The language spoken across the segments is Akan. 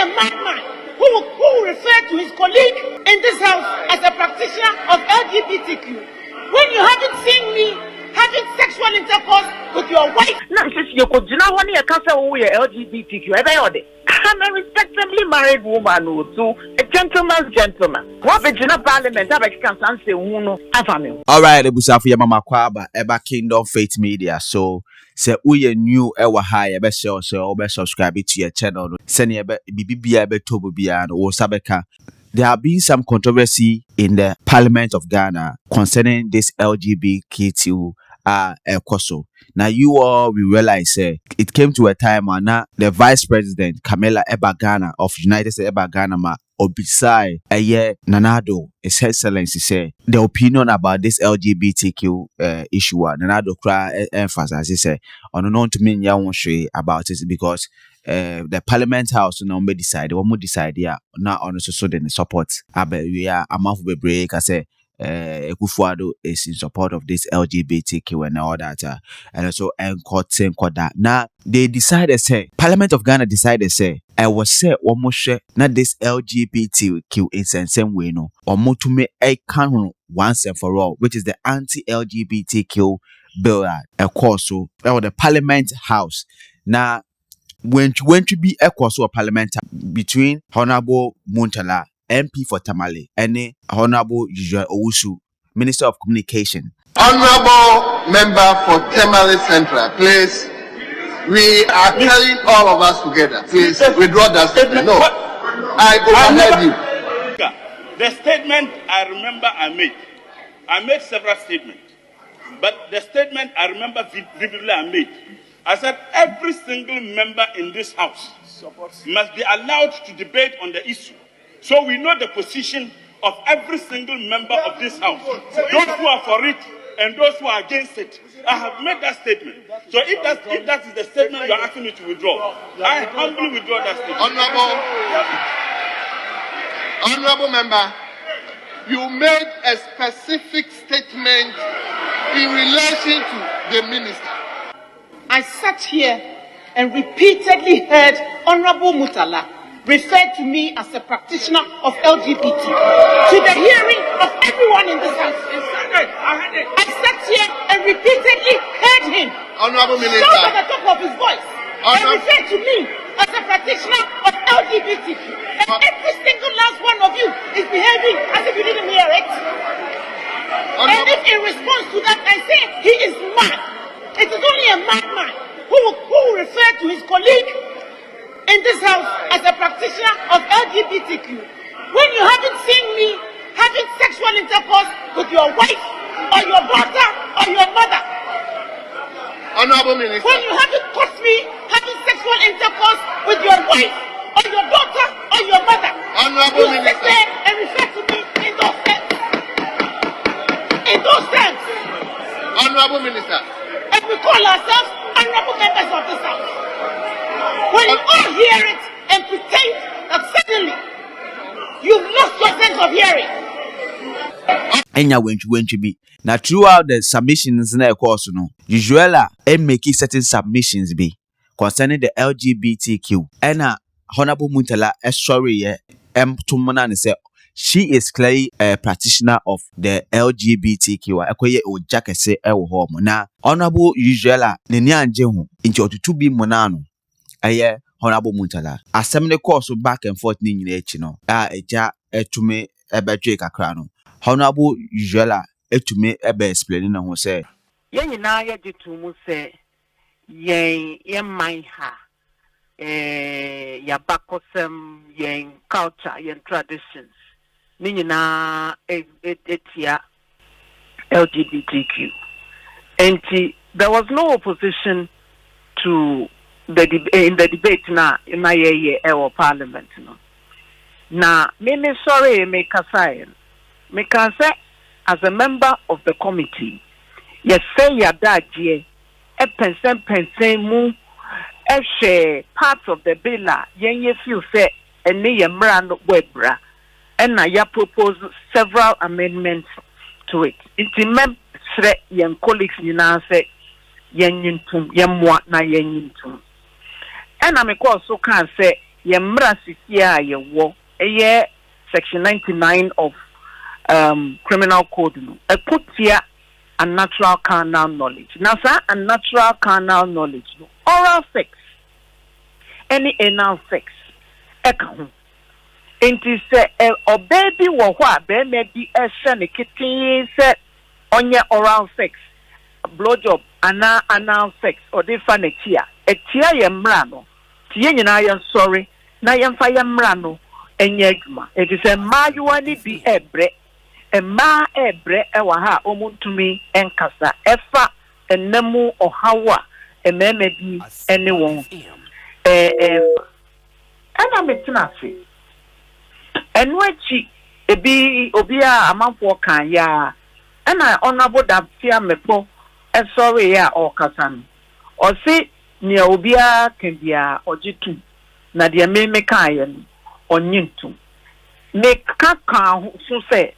a madman who will refer to his colleague in this house as a practitioner of LGBTQ. When you haven't seen me having sexual intercourse with your wife. No, you could not want to cancel LGBTQ. I'm a respectably married woman too, a gentleman's gentleman. What the General Parliament have a cancer say uno avenue. All right, Ebusafi Mama Kwaba, Eba Kingdom Faith Media. So, say we new ewa high, ebe share so ebe subscribe to your channel. Send ebe BBB ebe tobo bian or sabeka. There have been some controversy in the Parliament of Ghana concerning this LGBTQ koso. Now you all will realize it came to a time when the Vice President Kamela Eba Ghana of United States Eba Ghana ma obisai Nanado His Excellency say the opinion about this LGBTQ issue. Nanado cry emphasize he say on no to mean ya won't say about it because the Parliament House no me decide one more decide yeah now on so then support we are a month of break I say Ekufuado is in support of this LGBTQ and all that and also court that now they decided say Parliament of Ghana decided say I was say one more share not this LGBTQ in same way no or more to me a can once and for all which is the anti-LGBTQ bill of course so the Parliament House now when to be a course of Parliament between Honorable Murtala MP for Tamale and Honorable Ursula Owusu, Minister of Communication. Honorable Member for Tamale Central, please. We are telling all of us together. Please withdraw that statement. No, I overheard you. The statement I remember I made several statements, but the statement I remember vividly I made. I said every single member in this house must be allowed to debate on the issue. So we know the position of every single member of this house. Those who are for it and those who are against it. I have made that statement. So if that is the statement you are asking me to withdraw, I humbly withdraw that statement. Honorable member, you made a specific statement in relation to the minister. I sat here and repeatedly heard Honorable Murtala referred to me as a practitioner of LGBT to the hearing of everyone in this house. I sat here and repeatedly heard him shout at the top of his voice and refer to me as a practitioner of LGBTQ. And every single last one of you is behaving as if you didn't hear it. And if in response to that I say he is mad, it is only a madman who will refer to his colleague in this house as a practitioner of LGBTQ. When you haven't seen me having sexual intercourse with your wife or your daughter or your mother. Honorable Minister. When you haven't caught me having sexual intercourse with your wife or your daughter or your mother. Honorable you Minister. Sit there and refer to me in those terms. In those terms. Honorable Minister. And we call ourselves honorable members of this house. When you all hear it and pretend that suddenly you've lost your sense of hearing. Enya when to be now throughout the submissions na course no usually making certain submissions be concerning the LGBTQ and Honorable Murtala sorry to say she is clearly a practitioner of the LGBTQ. Akoye o jakese ewo ho mo na Honorable Ursula ne ni anje ho nti otutu bi mo na no aye Honorable Murtala asem ne course back and forth ni nyina echi no eja etume ebetwe kakra no Honorable Ursula etume ebe explain na ho say yen nyina ye jitu mu say yen man ha ya bakosem yen culture yen traditions Nina etia LGBTQ. And there was no opposition to in the debate now in my our parliament. Now, me sorry, me kasai. Me can say as a member of the committee, yes, say ya daje, pense mu, share parts of the bill, yen feel say, and me yamran webra. And I propose several amendments to it. Intimate young colleagues in say yen yintum, yamwa na yen yintum. And I'm also can say yemra sisia yewo eye section 99 of criminal code no epotia unnatural carnal knowledge. Now sir, unnatural carnal knowledge no oral sex any anal sex eka ho enti se obaby wo ho a be me bi ehye ne kitten se onye oral sex blowjob ana anal sex or de fa na tia etia ye mra no tie nyina ye sorry na ye mfa ye mra no enye adwuma enti se maayuwa ni bi ebre emma ebre ewa ha omuntumi enkasa efa enemu ohawa ememe bi ene won ana metina se enu achi ebi obi a amanfo kan ya ana honorable Dafia Mepo sorry ya okasa no o se ne obi a kan bia ojitu na de meme kan ya no onyintu me kaka so se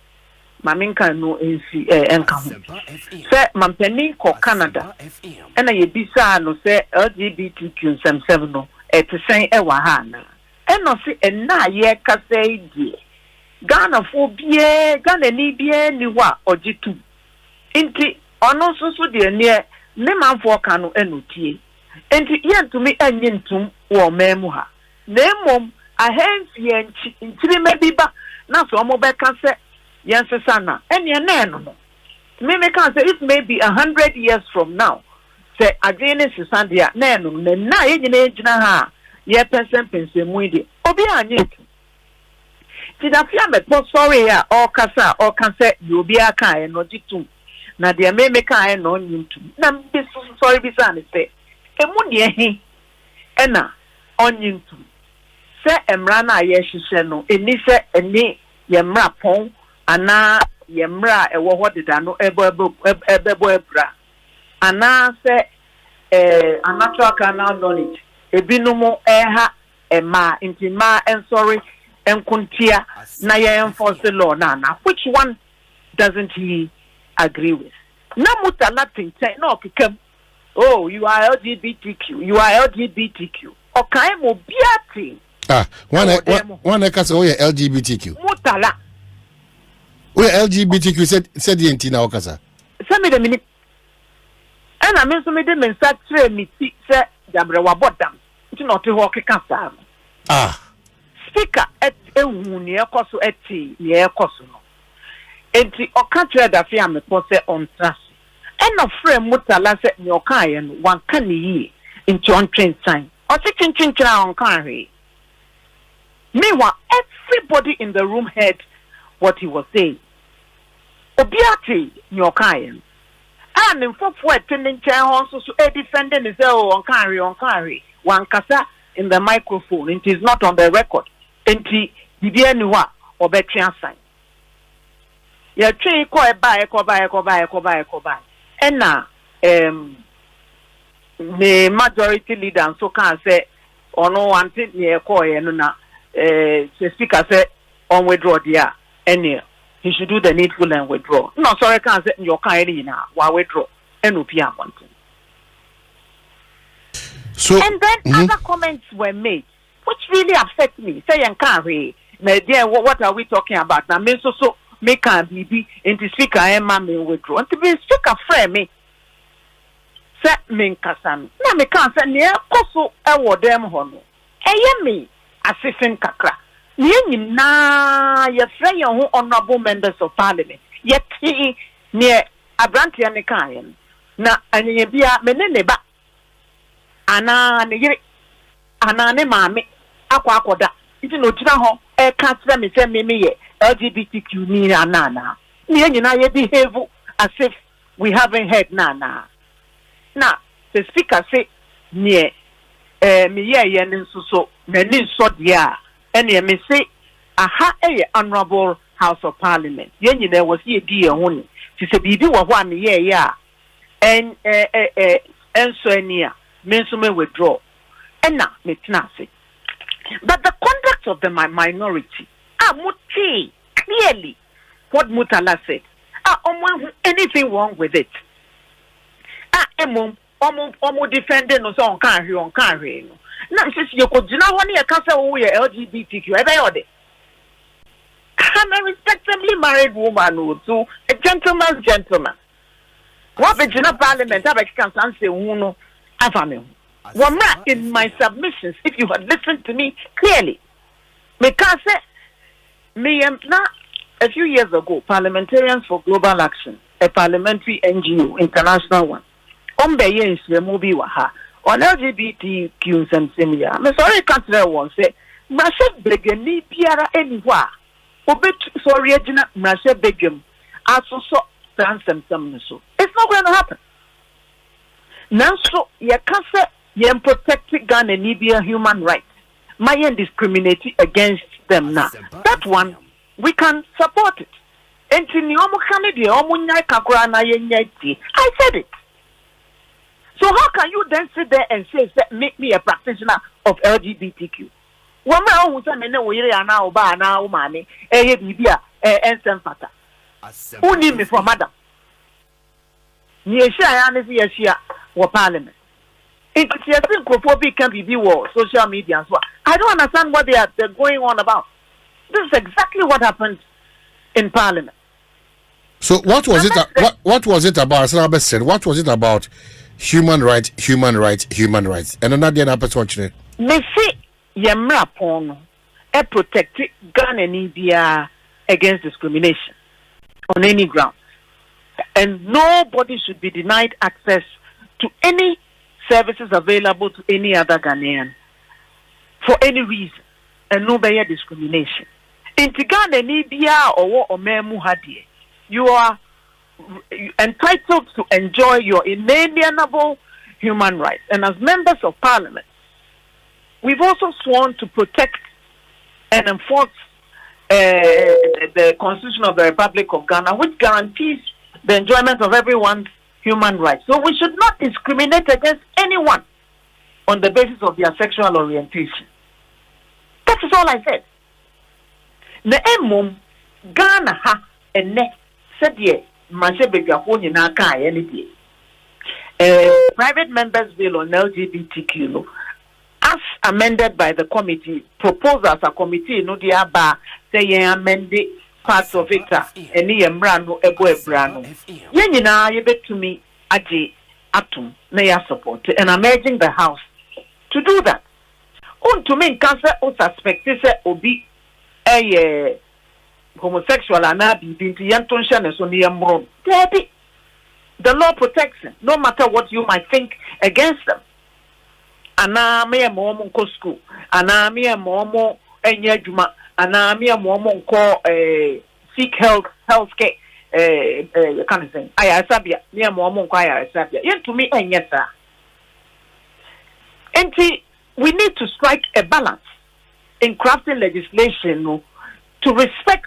maminka no ensi enka ho se mampani ko Canada ena ye bisa no se LGBTQ 77 no etisen ewa ha na eno se ena ye kasa die Ghana fo bie Ghana ni bie ni wa ojitu inti ono susu de ne manfo ka no enotie inti yentumi anyintum wo memu ha na emom ahenfie ntiri mebiba na so mo beka se yansesana enya na eno no me can say it may be 100 years from now say agene sisandia na eno na yenyina ejina ha ye person mu ide obi anyitu ti Dafia Mepo sorry ya o kasa you obi aka e no jitu na de me ka e no nyintu na mbi sorry bisa ne say emu ne ehi ena onyintu se emra na ye hihye no eni se eni ye mra pon ana ye mra ewo ho deda no ebebo ebra ana se unnatural carnal knowledge ebinumo eha ema intima and sorry enkuntia na ye enforce the law na which one doesn't he agree with na Murtala tinten na okikam oh you are LGBTQ okay mo biati one case oh yeah LGBTQ Murtala we LGBTQ said the entina okasa se me de mini ana me so me de men sa tre mi ti se jabre wa bodam nti no te ho keka sa speaker ehun ne ekoso eti ne ekoso no enti okatre Dafia Mepo se on trust ena frame Murtala se ne okaye no wan kan yi nti on train sign o ti chinchinchira on kan he meanwhile everybody in the room heard what he was saying obiati ne okaye and mfofo etene nchen ho so defending is on carry one kasa in the microphone it is not on the record enti bibia ni wa obetwe asan ya twe ko e ba ena the majority leader so can say ono wanted ne ko ye no na the speaker say on withdraw there any he should do the needful and withdraw no sorry can say your kind na wa withdraw NOP wanting so and then other comments were made which really upset me say yankanwe na there what are we talking about na me so me can be into speaker Emma me withdraw and to be speaker frame me say me kasan na me kan say ne koso e wo dem ho no eye me asifin kakra ne nyina ye frɛ ye ho honorable members of parliament ye ti ne abrantia ne kan ye na anyenye bia me ne ba ana ne yire ana ne maame akwakoda nti no tira ho e ka tira me se me ye LGBTQ ni na ne nyina ye behave as if we haven't heard na the speaker say ne me ye ne nso na ni so dia ene me say aha honorable house of parliament ye nyina was ye di ye ho ni ti se bibi wo ho a me ye ya enso ania me nso me withdraw ena me tena se but the conduct of the minority muti clearly what Murtala said anything wrong with it omo defending no so on carry no na sisi yekojina ho ne yekasa wo ye LGBTQ ebe yode. I'm a respectably married woman too, a gentleman's gentleman. What the General Parliament have can say uno afame. Wamra in my submissions, if you had listened to me clearly, because me na a few years ago, Parliamentarians for Global Action, a parliamentary NGO, international one, Ombeye is the movie waha on LGBTQ and similar. I'm sorry, country one say, Masha begani piara anywhere. Obet sorry, Regina Masha begum. Also so transem so. It's not going to happen. Now so you can't say you protect Ghana and Libya human rights. My discriminate against them now. That one we can support it. And I said it. So how can you then sit there and say make me a practitioner of LGBTQ? Who need me for madam? Parliament. It can be social media as well. I don't understand what they're going on about. This is exactly what happened in Parliament. So what was what was it about? As Robert said, what was it about? Human rights, human rights, human rights. And another opportunity. Me see yemra pono e protect Ghana and India against discrimination on any ground. And nobody should be denied access to any services available to any other Ghanaian for any reason, and no better discrimination. In Ghana and India or Omemu Hadie, you are entitled to enjoy your inalienable human rights. And as members of Parliament, we've also sworn to protect and enforce the Constitution of the Republic of Ghana, which guarantees the enjoyment of everyone's human rights. So we should not discriminate against anyone on the basis of their sexual orientation. That is all I said. The emum Ghana ha ene said ye private members bill on LGBTQ as amended by the committee, proposed as a committee no dia ba say amend parts of it and embrano ebo ebrano yen nyina ye betumi age atum na ya support, and I'm urging the house to do that. To me cancer o suspect say obi homosexual and the law protects him, no matter what you might think against them. Ana me momo ko school, ana me momo enye juma, ana me momo ko seek health care kind of thing. Aya sabia, me momo ko aya sabia. Yen to me enye sa. Enti we need to strike a balance in crafting legislation to respect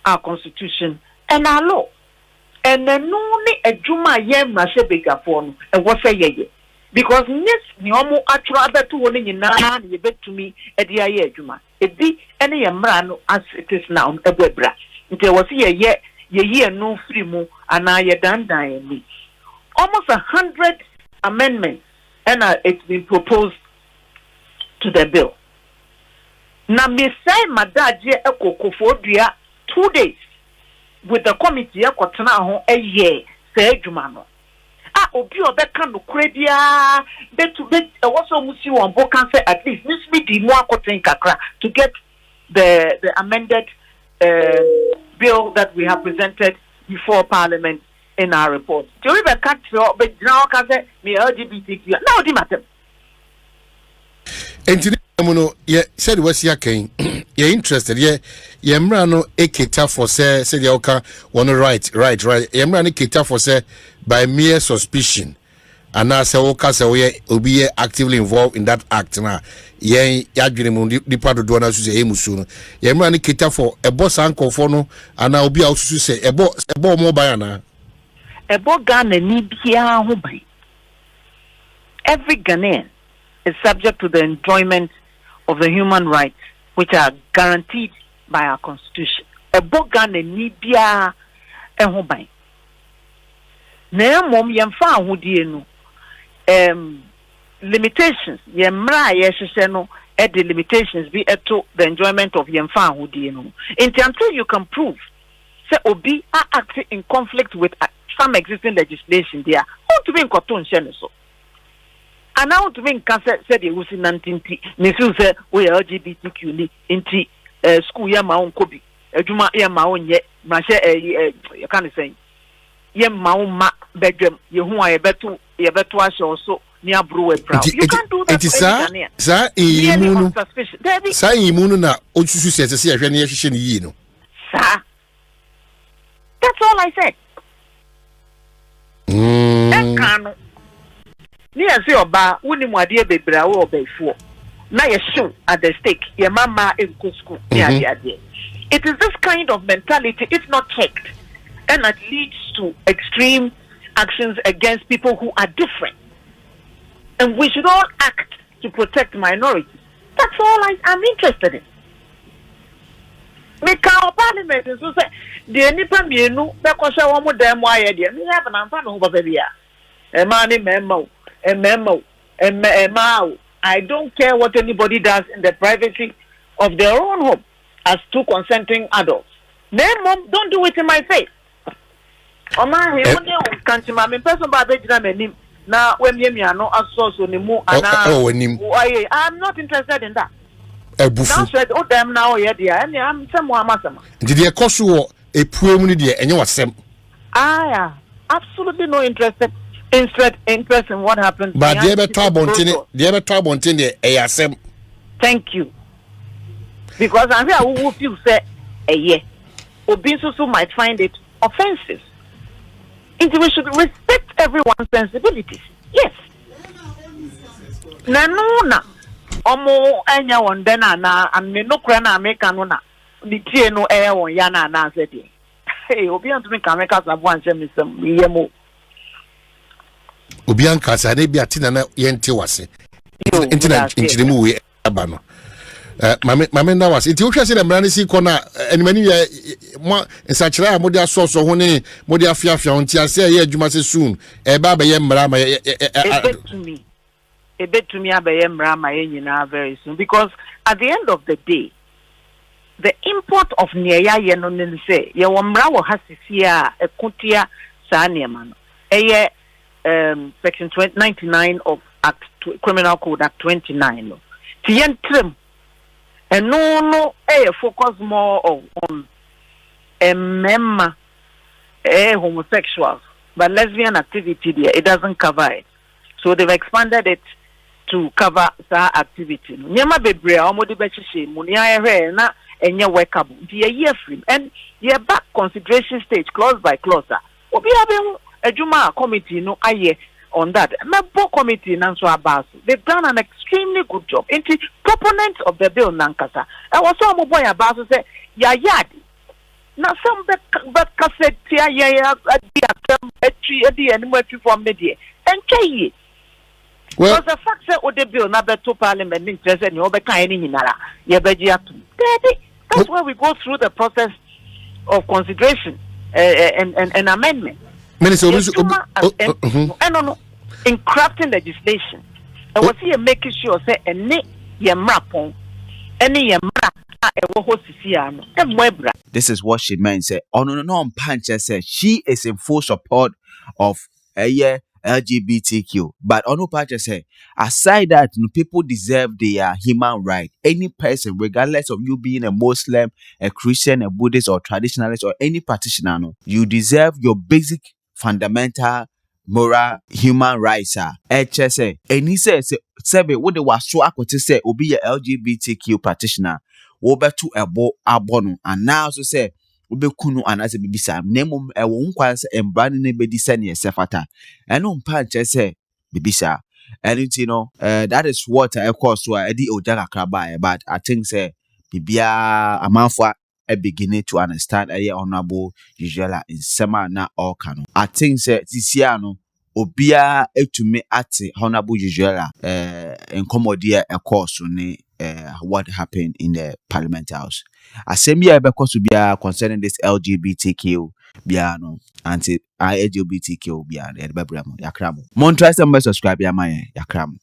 our constitution and our law. And then only a juma yem masebega phone and what say ye. Because yes, Niomo actually to one in na you bet to me at the aye juma. It be any amrano as it is now a webra. There was ye no free mo and I done me. Almost 100 amendments and it's been proposed to the bill. Na me say madaje ekoko for 2 days with the committee ekotena ho eye say adwuma no obi obeka no krebia betu also musi won bo can say at least this meeting mo akoten kakra to get the amended bill that we have presented before Parliament in our report. Do we be cut be now can say me LGBTQ now di matter. Muno ye said was ya king you're interested ye mrano eketa for say the oka one right mrano eketa for say by mere suspicion and now say oka say we obi actively involved in that act na ye yadwene mu di part do na so say emusu no ye mrano eketa for a boss uncle for no and now obi asusu say ebo mo ban na ebo Ghana ni bia ho ban. Every Ghanaian is subject to the enjoyment of the human rights which are guaranteed by our constitution. A bogane ni bia ehobay. Na mom yemfa ahudie no limitations yemra yeshisheno the limitations be to the enjoyment of yemfa hudi no until you can prove say obi are acting in conflict with some existing legislation there how to be in cotton so and now to be in cancer said the Usi 19 me feel say we LGBTQ ni inti school ya ma on kobi adwuma ya ma on ye ma she you can say ye ma on ma bedwam ye hu a ye beto asho so near brewer proud. You can't do that. Sa immune na osusu se se ahwe na yehwehwe ne yi no. Sa. That's all I said. Ekano. Ni ase oba woni mu ade bebra wo obefo. Na ye show at the stake. Your mama in school. It is this kind of mentality, if not checked, and that leads to extreme actions against people who are different. And we should all act to protect minorities. That's all I'm interested in. Make our parliament is so say the nipa mienu be ko hwe wo mo dan mo aye de me have na mfa no ho baba bia I don't care what anybody does in the privacy of their own home as two consenting adults. Mom, don't do it in my face. Oma he woni o kanti ma me person ba be gina manim. Now, when you are not also nimu I'm not interested in that. Now said, oh damn now yeah, I'm someone masama. Did you cost you a poor money and you was absolutely no interest in what happens. But the other tab on ASM. Thank you. Because I'm here who feel say Obinsusu might find it offensive. We should respect everyone's sensibilities. Yes. Na omo enya wondena na ame no kra na America no na ni tie no won ya na na sedi. Hey, obi antumi ka America sabo anse misem yemo. Obi an kasa na bi atina na yente wase. Internet inchirimu we aba no. Mame na was it you say the brand si kona animani mo nsachira a modi asoso ho ne modi afiafia ho ntia say ye adwuma se soon e ba ye mra ma to me abaye mra ma ye nyina very soon because at the end of the day the import of neya ye no ne say ye wo mra wo hasisi a ekotia sa niema no eye section 99 of act criminal code act 29 no ti yentrem. And no, focus more on homosexuals, but lesbian activity there it doesn't cover it. So they've expanded it to cover that activity. Nyama bebre omodi bechiche munia na enye workable. The year free and ye back consideration stage clause by clause. Obi have a juma committee no aye on that. Mebo committee nanso abaso. They've done an extremely good job. Into proponents of the bill nankasa. I was so boy abaso say ya yadi. Now some but cassette ya the animal from media. And kay. Well, the fact that the bill na beto parliament interested in obe kan ni nyinara. Ye beji atum. That's why we go through the process of consideration and amendment. Minister, no. In crafting legislation, I was here making sure say any yemrapon, any yemra, this is what she meant. Say, oh no, Punch said she is in full support of LGBTQ. But Ono Punch said, aside that, people deserve their human right. Any person, regardless of you being a Muslim, a Christian, a Buddhist, or traditionalist, or any practitioner, you deserve your basic fundamental moral human rights HSA and he says sebe what the was so akwete say obi a LGBTQ practitioner wo beto ebo abono and now so say obi kunu anase bibisa nemum e wo nkwan se embra ne bedi se ne sefata eno mpa nche say bibisa and you know that is what of course so edi ojaga kraba but I think say bibia amanfo beginning to understand honorable usually in sema na all canon. I think say this year no obia etumi ate honorable usually in commodity a course ne what happened in the Parliament House. Assembly because to be concerning this LGBTQ bia no anti LGBTQ bia e be bramo yakramo. Mon try some subscribe ya man yakramo.